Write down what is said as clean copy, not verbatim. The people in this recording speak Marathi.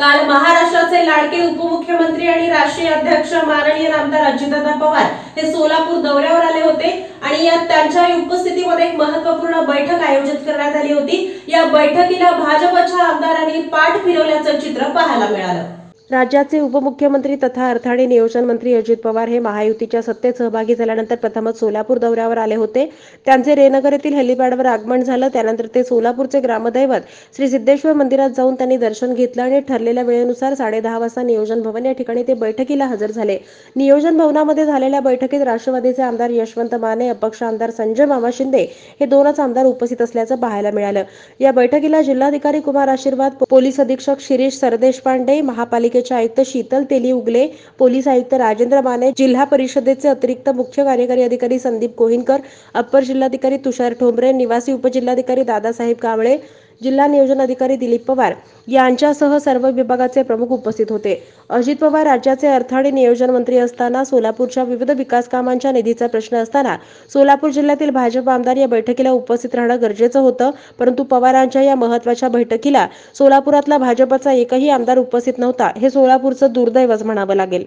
काल महाराष्ट्राचे लाडके उपमुख्यमंत्री आणि राष्ट्रीय अध्यक्ष माननीय आमदार अजितदादा पवार हे सोलापूर दौऱ्यावर आले होते आणि यात त्यांच्या उपस्थितीमध्ये एक महत्त्वपूर्ण बैठक आयोजित करण्यात आली होती। या बैठकीला भाजपच्या आमदारांनी पाठ फिरवल्याचं चित्र पाहायला मिळालं। राज्याचे उपमुख्यमंत्री तथा अर्थ आणि नियोजन मंत्री अजित पवार हे महायुतीच्या सत्तेत सहभागी झाल्यानंतर प्रथमच सोलापूर दौऱ्यावर आले होते। त्यांचे रेनगर येथील हेलिपॅडवर आगमन झालं। त्यानंतर ते सोलापूरचे ग्रामदैवत श्री सिद्धेश्वर मंदिरात जाऊन त्यांनी दर्शन घेतलं आणि ठरलेल्या वेळेनुसार 10:30 वाजता नियोजन भवन या ठिकाणी ते बैठकीला हजर झाले। नियोजन भवनामध्ये झालेल्या बैठकीत राष्ट्रवादीचे आमदार यशवंत माने, अपक्ष आमदार संजय मामा शिंदे हे दोनच आमदार उपस्थित असल्याचं पाहायला मिळालं। या बैठकीला जिल्हाधिकारी कुमार आशीर्वाद, पोलीस अधीक्षक शिरीष सरदेशपांडे, महापालिकेचे आयुक्त शीतल तेली उगले, पोलीस आयुक्त राजेंद्र माने, जिल्हा परिषदेचे अतिरिक्त मुख्य कार्यकारी अधिकारी संदीप कोहिनकर, अप्पर जिल्हाधिकारी तुषार ठोंबरे, निवासी उपजिल्हाधिकारी दादासाहेब कांबळे, जिल्हा नियोजन अधिकारी दिलीप पवार यांच्यासह सर्व विभागाचे प्रमुख उपस्थित होते। अजित पवार राज्याचे अर्थ आणि नियोजन मंत्री असताना सोलापूरच्या विविध विकास कामांच्या निधीचा प्रश्न असताना सोलापूर जिल्ह्यातील भाजप आमदार या बैठकीला उपस्थित राहणं गरजेचं होतं, परंतु पवारांच्या या महत्त्वाच्या बैठकीला सोलापुरातला भाजपचा एकही आमदार उपस्थित नव्हता। हे सोलापूरचं दुर्दैवच म्हणावं लागेल।